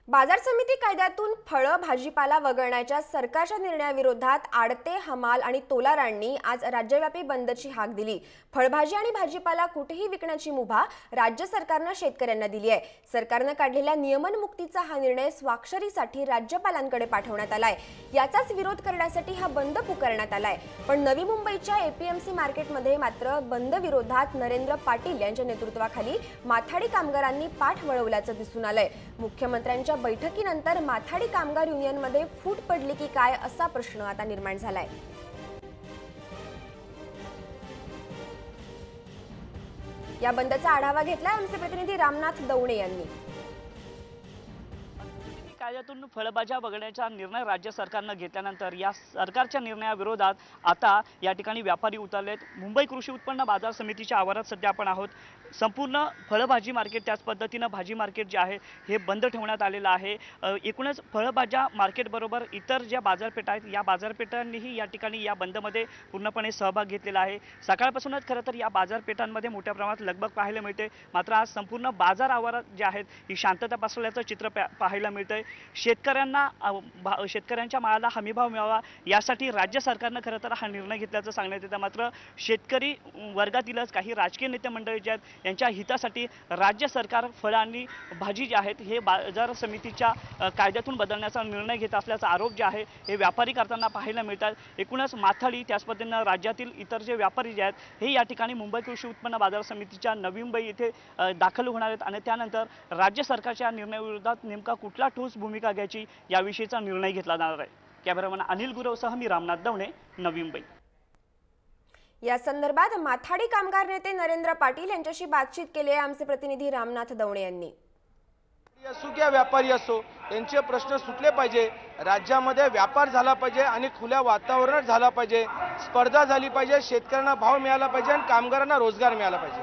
बाजार समिती कायद्यातून फळं भाजीपाला वगळण्याच्या सरकारच्या निर्णयाविरोधात आडते, हमाल आणि तोलारांनी आज राज्यव्यापी बंदची हाक दिली। फळभाजी आणि भाजीपाला कुठेही विकण्याची मुभा राज्य सरकारने शेतकऱ्यांना दिली आहे। सरकारने काढलेल्या नियमनमुक्तीचा हा निर्णय स्वाक्षरीसाठी राज्यपालांकडे पाठवण्यात आलाय। याचाच विरोध करण्यासाठी हा बंद पुकारण्यात आलाय। पण नवी मुंबईच्या एपीएमसी मार्केटमध्ये मात्र बंद विरोधात नरेंद्र पाटील यांच्या नेतृत्वाखाली माथाडी कामगारांनी पाठ वळवल्याचं दिसून आलंय। मुख्यमंत्र्यांच्या बैठकीनंतर माथाडी कामगार युनियनमध्ये फूट पडली की काय असा प्रश्न आता निर्माण झालाय। या बंदचा आढावा घेतला आमचे प्रतिनिधी रामनाथ दवणे यांनी। कायद्यातून फळभाज्या वगळण्याचा निर्णय राज्य सरकारने घेतल्यानंतर या सरकारच्या निर्णयाविरोधात आता या ठिकाणी व्यापारी उतरलेत। मुंबई कृषी उत्पन्न बाजार समितीच्या आवारात सध्या आपण आहोत। संपूर्ण फळभाजी मार्केट त्याच पद्धतीने भाजी मार्केट जे आहे हे बंद ठेवण्यात आलेलं आहे। एकूणच फळभाज्या मार्केट बरोबर इतर ज्या बाजारपेठा आहेत या बाजारपेठांनीही या ठिकाणी या बंदमध्ये पूर्णपणे सहभाग घेतलेला आहे। सकाळपासूनच खरं तर या बाजारपेठांमध्ये मोठ्या प्रमाणात लगबग पाहायला मिळते। मात्र आज संपूर्ण बाजार आवारात जे आहेत ही शांतता पसरल्याचं चित्र पाहायला मिळतंय। शेतकऱ्यांच्या मालाला हमीभाव मिळावा यासाठी राज्य सरकारने खरं तर हा निर्णय घेतल्याचं सांगण्यात येतं। मात्र शेतकरी वर्गातीलच काही राजकीय नेते मंडळी जे आहेत यांच्या हितासाठी राज्य सरकार फळ आणि भाजी जे आहेत हे बाजार समितीच्या कायद्यातून बदलण्याचा निर्णय घेत असल्याचा आरोप जे आहे हे व्यापारी करताना पाहायला मिळतात। एकूणच माथाडी त्याच पद्धतीने राज्यातील इतर जे व्यापारी जे आहेत हे या ठिकाणी मुंबई कृषी उत्पन्न बाजार समितीच्या नवी मुंबई येथे दाखल होणार आहेत आणि त्यानंतर राज्य सरकारच्या निर्णयाविरोधात नेमका कुठला ठोस भूमिका घ्यायची याविषयीचा निर्णय घेतला जाणार आहे। कॅमेरामन अनिल गुरवसह मी रामनाथ दवणे, नवी मुंबई। या संदर्भात माथाडी कामगार नेते नरेंद्र पाटील यांच्याशी बातचीत केली आहे आमचे प्रतिनिधी रामनाथ दवणे यांनी। असो किंवा व्यापारी असो यांचे प्रश्न सुटले पाहिजे। राज्यामध्ये व्यापार झाला पाहिजे आणि खुल्या वातावरणात झाला पाहिजे। स्पर्धा झाली पाहिजे, शेतकऱ्यांना भाव मिळाला पाहिजे आणि कामगारांना रोजगार मिळाला पाहिजे।